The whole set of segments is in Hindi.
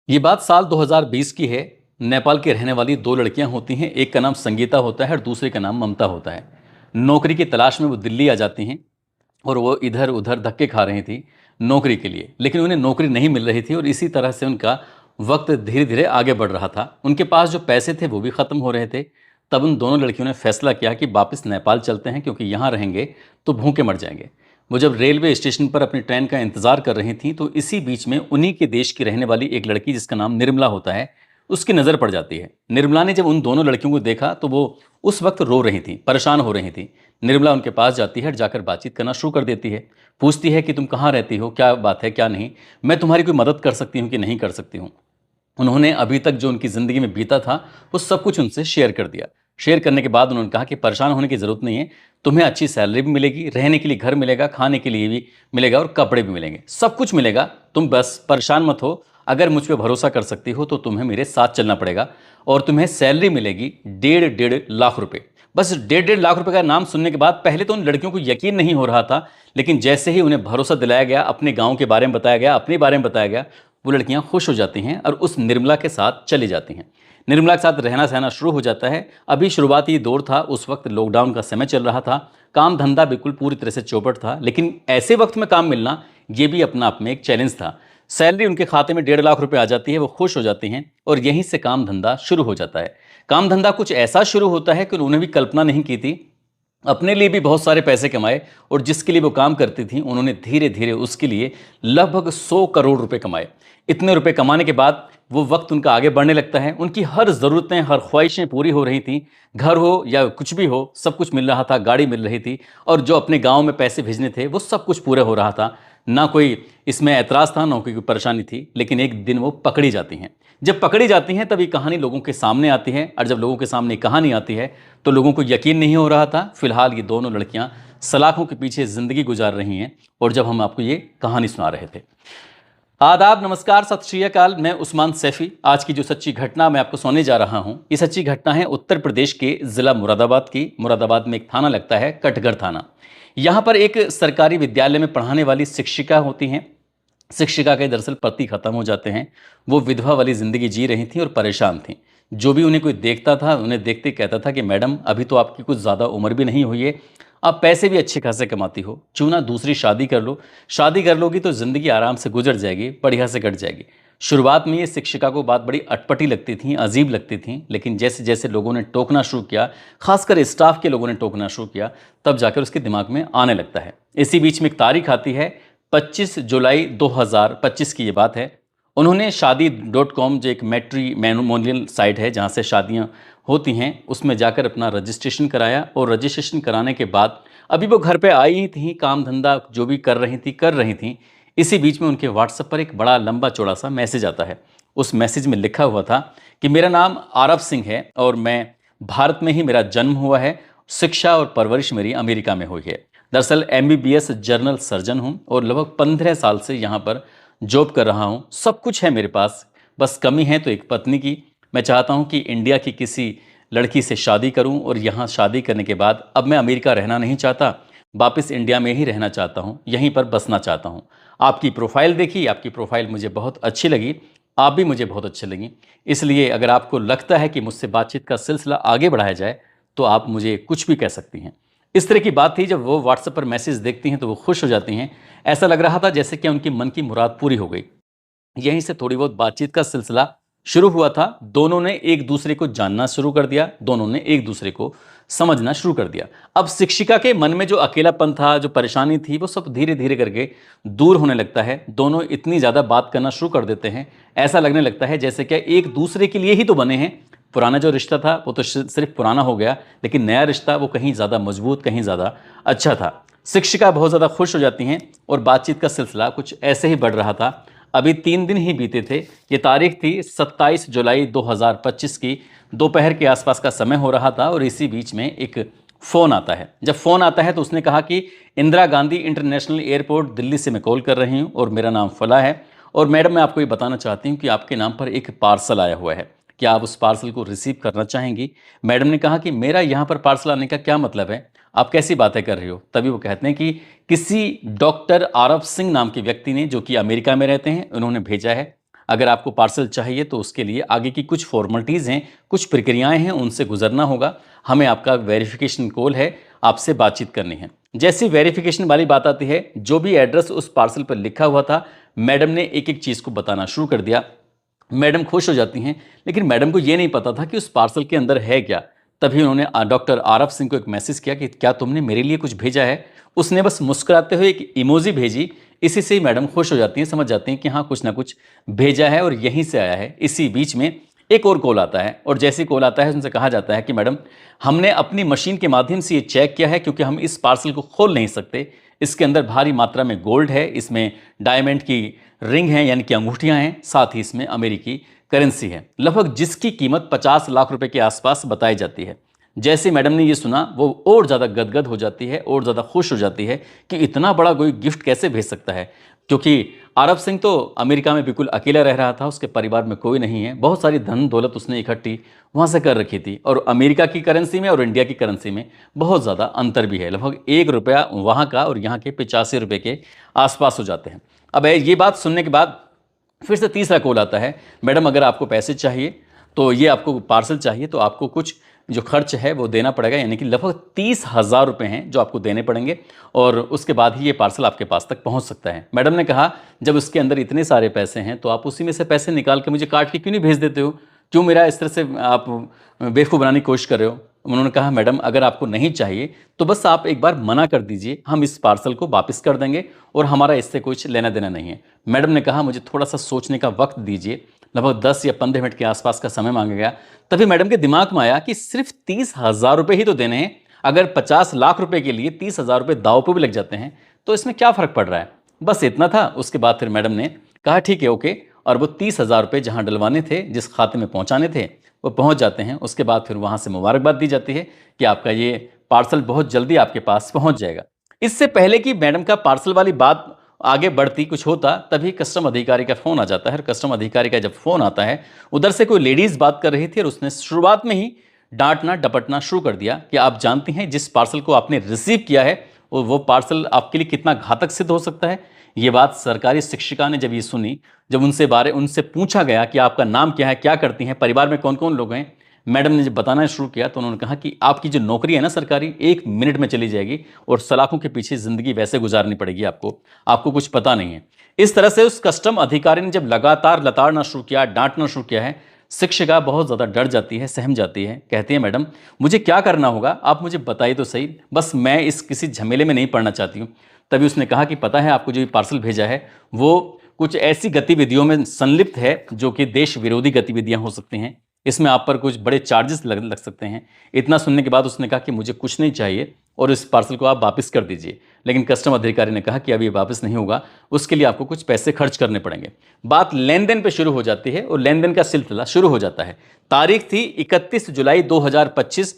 ये बात साल 2020 की है। नेपाल की रहने वाली दो लड़कियां होती हैं, एक का नाम संगीता होता है और दूसरे का नाम ममता होता है। नौकरी की तलाश में वो दिल्ली आ जाती हैं और वो इधर उधर धक्के खा रही थी नौकरी के लिए, लेकिन उन्हें नौकरी नहीं मिल रही थी और इसी तरह से उनका वक्त धीरे धीरे आगे बढ़ रहा था। उनके पास जो पैसे थे वो भी ख़त्म हो रहे थे। तब उन दोनों लड़कियों ने फैसला किया कि वापस नेपाल चलते हैं, क्योंकि यहाँ रहेंगे तो भूखे मर जाएंगे। वो जब रेलवे स्टेशन पर अपनी ट्रेन का इंतज़ार कर रही थी तो इसी बीच में उन्हीं के देश की रहने वाली एक लड़की, जिसका नाम निर्मला होता है, उसकी नज़र पड़ जाती है। निर्मला ने जब उन दोनों लड़कियों को देखा तो वो उस वक्त रो रही थी, परेशान हो रही थी। निर्मला उनके पास जाती है, जाकर बातचीत करना शुरू कर देती है। पूछती है कि तुम कहाँ रहती हो, क्या बात है, क्या नहीं, मैं तुम्हारी कोई मदद कर सकती हूँ कि नहीं कर सकती हूँ। उन्होंने अभी तक जो उनकी ज़िंदगी में बीता था वो सब कुछ उनसे शेयर कर दिया। शेयर करने के बाद उन्होंने कहा कि परेशान होने की ज़रूरत नहीं है, तुम्हें अच्छी सैलरी भी मिलेगी, रहने के लिए घर मिलेगा, खाने के लिए भी मिलेगा और कपड़े भी मिलेंगे, सब कुछ मिलेगा। तुम बस परेशान मत हो। अगर मुझ पर भरोसा कर सकती हो तो तुम्हें मेरे साथ चलना पड़ेगा और तुम्हें सैलरी मिलेगी 1.5 लाख रुपए। बस 1.5 लाख रुपए का नाम सुनने के बाद पहले तो उन लड़कियों को यकीन नहीं हो रहा था, लेकिन जैसे ही उन्हें भरोसा दिलाया गया, अपने गांव के बारे में बताया गया, अपने बारे में बताया गया, वो लड़कियां खुश हो जाती हैं और उस निर्मला के साथ चली जाती हैं। निर्मला के साथ रहना सहना शुरू हो जाता है। अभी शुरुआती दौर था, उस वक्त लॉकडाउन का समय चल रहा था, काम धंधा बिल्कुल पूरी तरह से चौपट था, लेकिन ऐसे वक्त में काम मिलना ये भी अपना आप में एक चैलेंज था। सैलरी उनके खाते में 1.5 लाख रुपए आ जाती है, वो खुश हो जाती हैं और यहीं से काम धंधा शुरू हो जाता है। काम धंधा कुछ ऐसा शुरू होता है कि उन्होंने भी कल्पना नहीं की थी। अपने लिए भी बहुत सारे पैसे कमाए और जिसके लिए वो काम करती थी उन्होंने धीरे धीरे उसके लिए लगभग 100 करोड़ रुपए कमाए। इतने रुपए कमाने के बाद वो वक्त उनका आगे बढ़ने लगता है। उनकी हर ज़रूरतें, हर ख्वाहिशें पूरी हो रही थी। घर हो या कुछ भी हो, सब कुछ मिल रहा था, गाड़ी मिल रही थी और जो अपने गांव में पैसे भेजने थे वो सब कुछ पूरा हो रहा था। ना कोई इसमें ऐतराज़ था, ना कोई परेशानी थी। लेकिन एक दिन वो पकड़ी जाती हैं। जब पकड़ी जाती हैं तब ये कहानी लोगों के सामने आती है और जब लोगों के सामने कहानी आती है तो लोगों को यकीन नहीं हो रहा था। फिलहाल ये दोनों लड़कियां सलाखों के पीछे ज़िंदगी गुजार रही हैं और जब हम आपको ये कहानी सुना रहे थे। आदाब, नमस्कार, सत श्री अकाल। मैं उस्मान सैफ़ी। आज की जो सच्ची घटना मैं आपको सुनाने जा रहा हूँ, ये सच्ची घटना है उत्तर प्रदेश के ज़िला मुरादाबाद की। मुरादाबाद में एक थाना लगता है, कटघर थाना। यहाँ पर एक सरकारी विद्यालय में पढ़ाने वाली शिक्षिका होती हैं। शिक्षिका के दरअसल पति खत्म हो जाते हैं। वो विधवा वाली ज़िंदगी जी रही थी और परेशान थी। जो भी उन्हें कोई देखता था, उन्हें देखते कहता था कि मैडम, अभी तो आपकी कुछ ज़्यादा उम्र भी नहीं हुई है, आप पैसे भी अच्छे खासे कमाती हो, क्यों ना दूसरी शादी कर लो। शादी कर लोगी तो ज़िंदगी आराम से गुजर जाएगी, बढ़िया से कट जाएगी। शुरुआत में ये शिक्षिका को बात बड़ी अटपटी लगती थी, अजीब लगती थी, लेकिन जैसे जैसे लोगों ने टोकना शुरू किया, खासकर स्टाफ के लोगों ने टोकना शुरू किया, तब जाकर उसके दिमाग में आने लगता है। इसी बीच में एक तारीख आती है, 25 जुलाई 2025 की ये बात है। उन्होंने शादी.com, जो एक मैट्रिमोनियल साइट है जहाँ से शादियाँ होती हैं, उसमें जाकर अपना रजिस्ट्रेशन कराया और रजिस्ट्रेशन कराने के बाद अभी वो घर पे आई ही थी, काम धंधा जो भी कर रही थी। इसी बीच में उनके व्हाट्सएप पर एक बड़ा लंबा चौड़ा सा मैसेज आता है। उस मैसेज में लिखा हुआ था कि मेरा नाम आरव सिंह है और मैं भारत में ही मेरा जन्म हुआ है, शिक्षा और परवरिश मेरी अमेरिका में हुई है। दरअसल MBBS जनरल सर्जन हूँ और लगभग 15 साल से यहाँ पर जॉब कर रहा हूँ। सब कुछ है मेरे पास, बस कमी है तो एक पत्नी की। मैं चाहता हूँ कि इंडिया की किसी लड़की से शादी करूँ और यहाँ शादी करने के बाद अब मैं अमेरिका रहना नहीं चाहता, वापस इंडिया में ही रहना चाहता हूँ, यहीं पर बसना चाहता हूँ। आपकी प्रोफाइल देखी, आपकी प्रोफाइल मुझे बहुत अच्छी लगी, आप भी मुझे बहुत अच्छे लगी। इसलिए अगर आपको लगता है कि मुझसे बातचीत का सिलसिला आगे बढ़ाया जाए तो आप मुझे कुछ भी कह सकती हैं। इस तरह की बात थी। जब वो व्हाट्सएप पर मैसेज देखती हैं तो वो खुश हो जाती हैं। ऐसा लग रहा था जैसे कि उनकी मन की मुराद पूरी हो गई। यहीं से थोड़ी बहुत बातचीत का सिलसिला शुरू हुआ था। दोनों ने एक दूसरे को जानना शुरू कर दिया, दोनों ने एक दूसरे को समझना शुरू कर दिया। अब शिक्षिका के मन में जो अकेलापन था, जो परेशानी थी, वो सब धीरे धीरे करके दूर होने लगता है। दोनों इतनी ज़्यादा बात करना शुरू कर देते हैं, ऐसा लगने लगता है जैसे क्या एक दूसरे के लिए ही तो बने हैं। पुराना जो रिश्ता था वो तो सिर्फ पुराना हो गया, लेकिन नया रिश्ता वो कहीं ज़्यादा मजबूत, कहीं ज़्यादा अच्छा था। शिक्षिका बहुत ज़्यादा खुश हो जाती हैं और बातचीत का सिलसिला कुछ ऐसे ही बढ़ रहा था। अभी 3 दिन ही बीते थे। ये तारीख थी 27 जुलाई 2025 की। दोपहर के आसपास का समय हो रहा था और इसी बीच में एक फ़ोन आता है। जब फ़ोन आता है तो उसने कहा कि इंदिरा गांधी इंटरनेशनल एयरपोर्ट दिल्ली से मैं कॉल कर रही हूँ और मेरा नाम फला है और मैडम, मैं आपको ये बताना चाहती हूँ कि आपके नाम पर एक पार्सल आया हुआ है, क्या आप उस पार्सल को रिसीव करना चाहेंगी? मैडम ने कहा कि मेरा यहाँ पर पार्सल आने का क्या मतलब है, आप कैसी बातें कर रही हो? तभी वो कहते हैं कि किसी डॉक्टर आरव सिंह नाम के व्यक्ति ने, जो कि अमेरिका में रहते हैं, उन्होंने भेजा है। अगर आपको पार्सल चाहिए तो उसके लिए आगे की कुछ फॉर्मेलिटीज़ हैं, कुछ प्रक्रियाएं हैं, उनसे गुजरना होगा। हमें आपका वेरिफिकेशन कॉल है, आपसे बातचीत करनी है। जैसी वेरिफिकेशन वाली बात आती है, जो भी एड्रेस उस पार्सल पर लिखा हुआ था, मैडम ने एक एक चीज़ को बताना शुरू कर दिया। मैडम खुश हो जाती हैं, लेकिन मैडम को ये नहीं पता था कि उस पार्सल के अंदर है क्या। तभी उन्होंने डॉक्टर आरफ सिंह को एक मैसेज किया कि क्या तुमने मेरे लिए कुछ भेजा है। उसने बस मुस्कुराते हुए एक इमोजी भेजी। इसी से ही मैडम खुश हो जाती हैं, समझ जाती हैं कि हाँ कुछ ना कुछ भेजा है और यहीं से आया है। इसी बीच में एक और कॉल आता है, और जैसे कॉल आता है उनसे कहा जाता है कि मैडम, हमने अपनी मशीन के माध्यम से ये चेक किया है, क्योंकि हम इस पार्सल को खोल नहीं सकते। इसके अंदर भारी मात्रा में गोल्ड है, इसमें डायमंड की रिंग है यानी कि अंगूठियां हैं, साथ ही इसमें अमेरिकी करेंसी है, लगभग जिसकी कीमत 50 लाख रुपए के आसपास बताई जाती है। जैसे मैडम ने ये सुना, वो और ज़्यादा गदगद हो जाती है और ज़्यादा खुश हो जाती है कि इतना बड़ा कोई गिफ्ट कैसे भेज सकता है। क्योंकि आरफ सिंह तो अमेरिका में बिल्कुल अकेला रह रहा था, उसके परिवार में कोई नहीं है। बहुत सारी धन दौलत उसने इकट्ठी वहाँ से कर रखी थी, और अमेरिका की करेंसी में और इंडिया की करेंसी में बहुत ज़्यादा अंतर भी है। लगभग 1 रुपया वहाँ का और यहाँ के 85 रुपये के आसपास हो जाते हैं। अब ये बात सुनने के बाद फिर से तीसरा कॉल आता है, मैडम अगर आपको पैसे चाहिए, तो ये आपको पार्सल चाहिए, तो आपको कुछ जो खर्च है वो देना पड़ेगा, यानी कि लगभग 30,000 रुपये हैं जो आपको देने पड़ेंगे, और उसके बाद ही ये पार्सल आपके पास तक पहुंच सकता है। मैडम ने कहा, जब उसके अंदर इतने सारे पैसे हैं तो आप उसी में से पैसे निकाल के मुझे काट के क्यों नहीं भेज देते हो? क्यों मेरा इस तरह से आप बेवकूफ़ बनाने की कोशिश कर रहे हो? उन्होंने कहा, मैडम अगर आपको नहीं चाहिए तो बस आप एक बार मना कर दीजिए, हम इस पार्सल को वापस कर देंगे और हमारा इससे कुछ लेना देना नहीं है। मैडम ने कहा, मुझे थोड़ा सा सोचने का वक्त दीजिए। लगभग 10 या 15 मिनट के आसपास का समय मांगा गया। तभी मैडम के दिमाग में आया कि सिर्फ 30,000 रुपये ही तो देने हैं, अगर 50 लाख रुपए के लिए 30,000 रुपये दाव पे भी लग जाते हैं तो इसमें क्या फ़र्क पड़ रहा है। बस इतना था। उसके बाद फिर मैडम ने कहा, ठीक है, ओके, और वो 30,000 रुपये जहाँ डलवाने थे, जिस खाते में पहुँचाने थे, वो पहुँच जाते हैं। उसके बाद फिर वहाँ से मुबारकबाद दी जाती है कि आपका ये पार्सल बहुत जल्दी आपके पास पहुँच जाएगा। इससे पहले कि मैडम का पार्सल वाली बात आगे बढ़ती कुछ होता, तभी कस्टम अधिकारी का फ़ोन आ जाता है। और कस्टम अधिकारी का जब फ़ोन आता है, उधर से कोई लेडीज़ बात कर रही थी और उसने शुरुआत में ही डांटना डपटना शुरू कर दिया कि आप जानती हैं जिस पार्सल को आपने रिसीव किया है वो पार्सल आपके लिए कितना घातक सिद्ध हो सकता है। ये बात सरकारी शिक्षिका ने जब ये सुनी, जब उनसे पूछा गया कि आपका नाम क्या है, क्या करती हैं, परिवार में कौन कौन लोग हैं, मैडम ने जब बताना शुरू किया तो उन्होंने कहा कि आपकी जो नौकरी है ना सरकारी, 1 मिनट में चली जाएगी और सलाखों के पीछे ज़िंदगी वैसे गुजारनी पड़ेगी आपको कुछ पता नहीं है। इस तरह से उस कस्टम अधिकारी ने जब लगातार लताड़ना शुरू किया, डांटना शुरू किया है, शिक्षिका बहुत ज़्यादा डर जाती है, सहम जाती है। कहती है, मैडम मुझे क्या करना होगा, आप मुझे बताइए तो सही, बस मैं इस किसी झमेले में नहीं पड़ना चाहती हूँ। तभी उसने कहा कि पता है, आपको जो पार्सल भेजा है वो कुछ ऐसी गतिविधियों में संलिप्त है जो कि देश विरोधी गतिविधियां हो सकती हैं, इसमें आप पर कुछ बड़े चार्जेस लग सकते हैं। इतना सुनने के बाद उसने कहा कि मुझे कुछ नहीं चाहिए और इस पार्सल को आप वापस कर दीजिए। लेकिन कस्टम अधिकारी ने कहा कि अभी वापस नहीं होगा, उसके लिए आपको कुछ पैसे खर्च करने पड़ेंगे। बात लेन देन पर शुरू हो जाती है और लेन देन का सिलसिला शुरू हो जाता है। तारीख थी 31 जुलाई 2025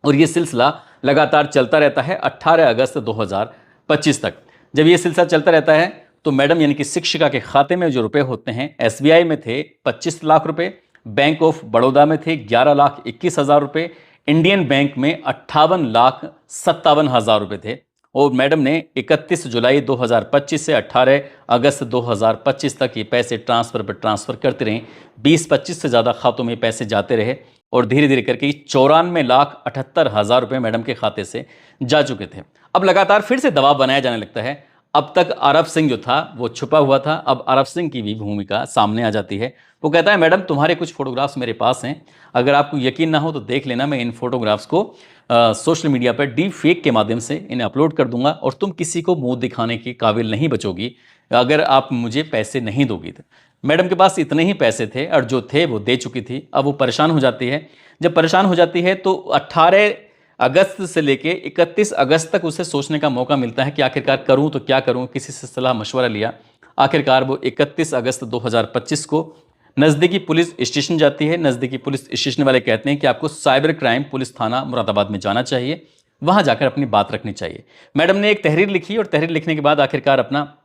और ये सिलसिला लगातार चलता रहता है 18 अगस्त 2025 तक। जब ये सिलसिला चलता रहता है तो मैडम यानी कि शिक्षिका के खाते में जो रुपए होते हैं, एसबीआई में थे 25 लाख रुपए, बैंक ऑफ बड़ौदा में थे 11,21,000 रुपए, इंडियन बैंक में 58,57,000 रुपए थे। और मैडम ने 31 जुलाई 2025 से 18 अगस्त 2025 तक ये पैसे ट्रांसफ़र पर ट्रांसफ़र करते रहे। 20-25 से ज़्यादा खातों में पैसे जाते रहे और धीरे धीरे करके 94,78,000 रुपये मैडम के खाते से जा चुके थे। अब लगातार फिर से दबाव बनाया जाने लगता है। अब तक आरफ सिंह जो था वो छुपा हुआ था, अब आरफ सिंह की भी भूमिका सामने आ जाती है। वो कहता है, मैडम तुम्हारे कुछ फोटोग्राफ्स मेरे पास हैं, अगर आपको यकीन ना हो तो देख लेना, मैं इन फोटोग्राफ्स को सोशल मीडिया पर डीप फेक के माध्यम से इन्हें अपलोड कर दूंगा और तुम किसी को मुंह दिखाने के काबिल नहीं बचोगी अगर आप मुझे पैसे नहीं दोगी। तो मैडम के पास इतने ही पैसे थे और जो थे वो दे चुकी थी। अब वो परेशान हो जाती है। जब परेशान हो जाती है तो 18 अगस्त से लेके 31 अगस्त तक उसे सोचने का मौका मिलता है कि आखिरकार करूं तो क्या करूं। किसी से सलाह मशवरा लिया, आखिरकार वो 31 अगस्त 2025 को नज़दीकी पुलिस स्टेशन जाती है। नज़दीकी पुलिस स्टेशन वाले कहते हैं कि आपको साइबर क्राइम पुलिस थाना मुरादाबाद में जाना चाहिए, वहाँ जाकर अपनी बात रखनी चाहिए। मैडम ने एक तहरीर लिखी और तहरीर लिखने के बाद आखिरकार अपना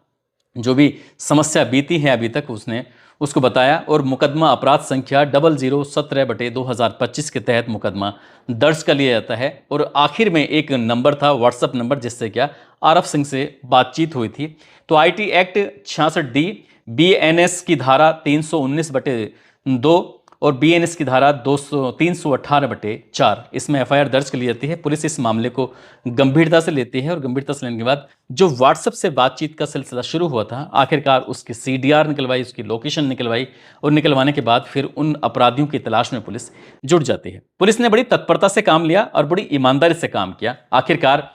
जो भी समस्या बीती है अभी तक उसने उसको बताया और मुकदमा अपराध संख्या 0017/2025 के तहत मुकदमा दर्ज कर लिया जाता है। और आखिर में एक नंबर था, व्हाट्सएप नंबर, जिससे क्या आरफ सिंह से बातचीत हुई थी। तो आईटी एक्ट 66D BNS की धारा 319/2 और BNS की धारा 318/4 इसमें FIR दर्ज कर ली जाती है। पुलिस इस मामले को गंभीरता से लेती है और गंभीरता से लेने के बाद जो व्हाट्सएप से बातचीत का सिलसिला शुरू हुआ था, आखिरकार उसकी CDR निकलवाई, उसकी लोकेशन निकलवाई और निकलवाने के बाद फिर उन अपराधियों की तलाश में पुलिस जुट जाती है। पुलिस ने बड़ी तत्परता से काम लिया और बड़ी ईमानदारी से काम किया। आखिरकार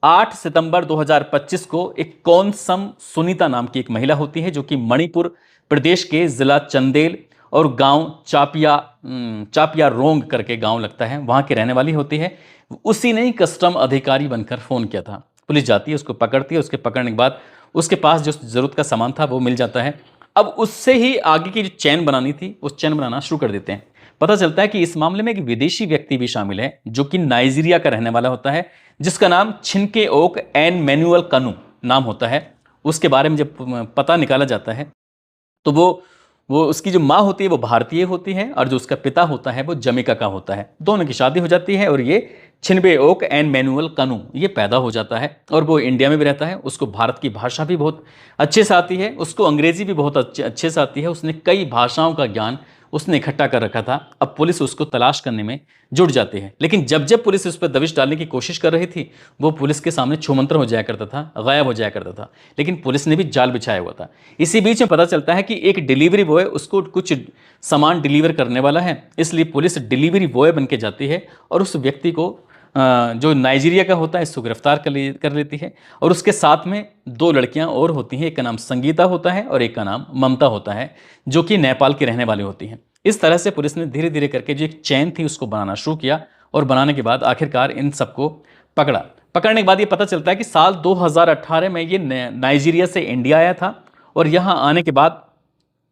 8 सितंबर 2025 को एक कौनसम सुनीता नाम की एक महिला होती है जो कि मणिपुर प्रदेश के जिला चंदेल और गांव चापिया रोंग करके गांव लगता है, वहां की रहने वाली होती है। उसी ने ही कस्टम अधिकारी बनकर फोन किया था। पुलिस जाती है, उसको पकड़ती है, उसके पकड़ने के बाद उसके पास जो जरूरत का सामान था वो मिल जाता है। अब उससे ही आगे की जो चैन बनानी थी उस चैन बनाना शुरू कर देते हैं। पता चलता है कि इस मामले में एक विदेशी व्यक्ति भी शामिल है जो कि नाइजीरिया का रहने वाला होता है, जिसका नाम छिनके ओक एन मैनुअल कनू नाम होता है। उसके बारे में जब पता निकाला जाता है तो वो उसकी जो माँ होती है वो भारतीय होती है और जो उसका पिता होता है वो जमैका का होता है। दोनों की शादी हो जाती है और ये छिनबे ओक एन मैनुअल कनू ये पैदा हो जाता है और वो इंडिया में भी रहता है। उसको भारत की भाषा भी बहुत अच्छे से आती है, उसको अंग्रेजी भी बहुत अच्छे से आती है। उसने कई भाषाओं का ज्ञान उसने इकट्ठा कर रखा था। अब पुलिस उसको तलाश करने में जुट जाती है, लेकिन जब जब पुलिस उस पर दबिश डालने की कोशिश कर रही थी वो पुलिस के सामने छूमंतर हो जाया करता था, गायब हो जाया करता था। लेकिन पुलिस ने भी जाल बिछाया हुआ था। इसी बीच में पता चलता है कि एक डिलीवरी बॉय उसको कुछ सामान डिलीवर करने वाला है, इसलिए पुलिस डिलीवरी बॉय बन के जाती है और उस व्यक्ति को जो नाइजीरिया का होता है इसको गिरफ्तार कर लेती है। और उसके साथ में 2 लड़कियां और होती हैं, एक का नाम संगीता होता है और एक का नाम ममता होता है जो कि नेपाल की रहने वाली होती हैं। इस तरह से पुलिस ने धीरे धीरे करके जो एक चैन थी उसको बनाना शुरू किया और बनाने के बाद आखिरकार इन सबको पकड़ा। पकड़ने के बाद ये पता चलता है कि साल 2018 में ये नाइजीरिया से इंडिया आया था और यहाँ आने के बाद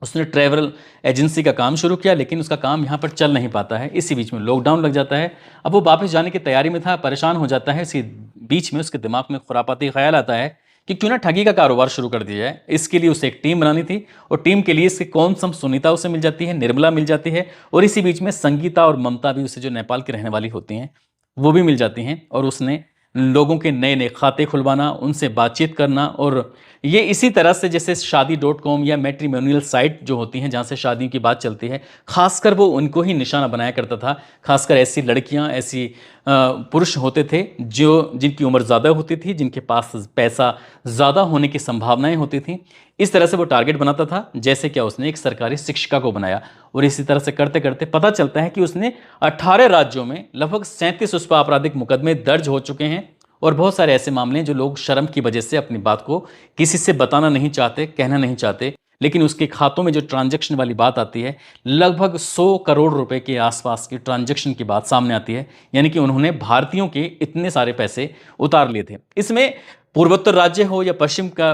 उसने ट्रैवल एजेंसी का काम शुरू किया, लेकिन उसका काम यहाँ पर चल नहीं पाता है। इसी बीच में लॉकडाउन लग जाता है। अब वो वापस जाने की तैयारी में था, परेशान हो जाता है। इसी बीच में उसके दिमाग में खुरापाती ख्याल आता है कि क्यों ना ठगी का कारोबार शुरू कर दिया जाए। इसके लिए उसे एक टीम बनानी थी और टीम के लिए इसके कौन सम सुनीता उसे मिल जाती है, निर्मला मिल जाती है और इसी बीच में संगीता और ममता भी उसे जो नेपाल की रहने वाली होती हैं वो भी मिल जाती हैं। और उसने लोगों के नए नए खाते खुलवाना, उनसे बातचीत करना और ये इसी तरह से जैसे शादी.com या मैट्रिमोनियल साइट जो होती हैं जहाँ से शादियों की बात चलती है, खासकर वो उनको ही निशाना बनाया करता था। खासकर ऐसी लड़कियाँ, ऐसी पुरुष होते थे जो जिनकी उम्र ज़्यादा होती थी, जिनके पास पैसा ज़्यादा होने की संभावनाएं होती थी। इस तरह से वो टारगेट बनाता था। जैसे क्या उसने एक सरकारी शिक्षिका को बनाया और इसी तरह से करते करते पता चलता है कि उसने 18 राज्यों में लगभग 37 उस पर आपराधिक मुकदमे दर्ज हो चुके हैं और बहुत सारे ऐसे मामले हैं जो लोग शर्म की वजह से अपनी बात को किसी से बताना नहीं चाहते, कहना नहीं चाहते। लेकिन उसके खातों में जो ट्रांजैक्शन वाली बात आती है, लगभग 100 करोड़ रुपए के आसपास की ट्रांजैक्शन की बात सामने आती है। यानी कि उन्होंने भारतीयों के इतने सारे पैसे उतार लिए थे। इसमें पूर्वोत्तर राज्य हो या पश्चिम का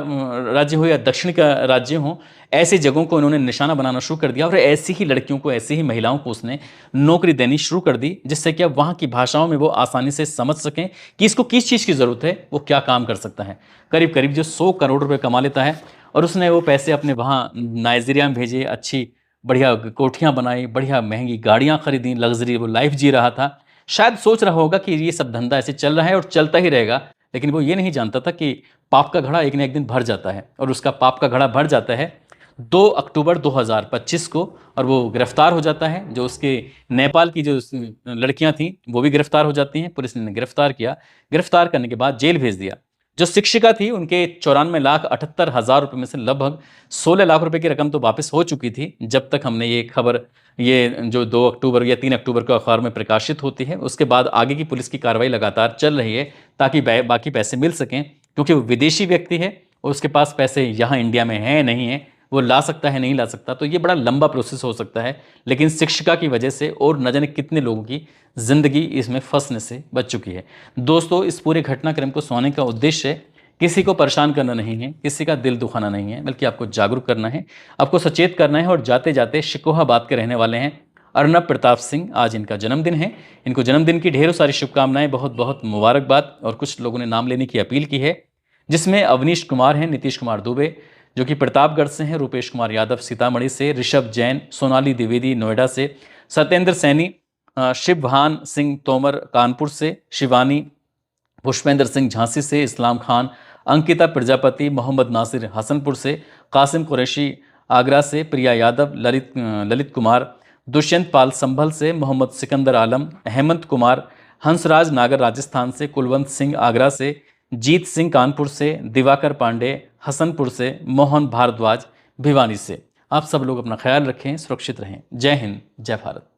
राज्य हो या दक्षिण का राज्य हो, ऐसी जगहों को उन्होंने निशाना बनाना शुरू कर दिया और ऐसी ही लड़कियों को, ऐसी ही महिलाओं को उसने नौकरी देनी शुरू कर दी, जिससे कि अब वहाँ की भाषाओं में वो आसानी से समझ सकें कि इसको किस चीज़ की ज़रूरत है, वो क्या काम कर सकता है। करीब करीब जो 100 करोड़ रुपए कमा लेता है और उसने वो पैसे अपने वहाँ नाइजीरिया में भेजे, अच्छी बढ़िया कोठियाँ बनाई, बढ़िया महंगी गाड़ियाँ खरीदी, लग्जरी वो लाइफ जी रहा था। शायद सोच रहा होगा कि ये सब धंधा ऐसे चल रहा है और चलता ही रहेगा, लेकिन वो ये नहीं जानता था कि पाप का घड़ा एक न एक दिन भर जाता है। और उसका पाप का घड़ा भर जाता है 2 अक्टूबर 2025 को और वो गिरफ्तार हो जाता है। जो उसके नेपाल की जो लड़कियां थीं वो भी गिरफ्तार हो जाती हैं। पुलिस ने गिरफ्तार किया, गिरफ्तार करने के बाद जेल भेज दिया। जो शिक्षिका थी उनके 94,78,000 रुपये में से लगभग 16 लाख रुपए की रकम तो वापस हो चुकी थी जब तक हमने ये खबर, ये जो 2 अक्टूबर या 3 अक्टूबर को अखबार में प्रकाशित होती है। उसके बाद आगे की पुलिस की कार्रवाई लगातार चल रही है ताकि बाकी पैसे मिल सकें, क्योंकि वो विदेशी व्यक्ति है और उसके पास पैसे यहाँ इंडिया में हैं नहीं है, वो ला सकता है नहीं ला सकता, तो ये बड़ा लंबा प्रोसेस हो सकता है। लेकिन शिक्षिका की वजह से और न जाने कितने लोगों की ज़िंदगी इसमें फंसने से बच चुकी है। दोस्तों, इस पूरे घटनाक्रम को सुनाने का उद्देश्य किसी को परेशान करना नहीं है, किसी का दिल दुखाना नहीं है, बल्कि आपको जागरूक करना है, आपको सचेत करना है। और जाते जाते शिकोहाबाद के रहने वाले हैं अर्नब प्रताप सिंह, आज इनका जन्मदिन है। इनको जन्मदिन की ढेरों सारी शुभकामनाएं, बहुत बहुत मुबारकबाद। और कुछ लोगों ने नाम लेने की अपील की है, जिसमें अवनीश कुमार हैं, नीतीश कुमार दुबे जो कि प्रतापगढ़ से हैं, रूपेश कुमार यादव सीतामढ़ी से, ऋषभ जैन, सोनाली द्विवेदी नोएडा से, सत्येंद्र सैनी, शिवभान सिंह तोमर कानपुर से, शिवानी पुष्पेंद्र सिंह झांसी से, इस्लाम खान, अंकिता प्रजापति, मोहम्मद नासिर हसनपुर से, कासिम कुरैशी आगरा से, प्रिया यादव, ललित कुमार, दुष्यंत पाल संभल से, मोहम्मद सिकंदर आलम, हेमंत कुमार, हंसराज नागर राजस्थान से, कुलवंत सिंह आगरा से, जीत सिंह कानपुर से, दिवाकर पांडे हसनपुर से, मोहन भारद्वाज भिवानी से। आप सब लोग अपना ख्याल रखें, सुरक्षित रहें। जय हिंद, जय भारत।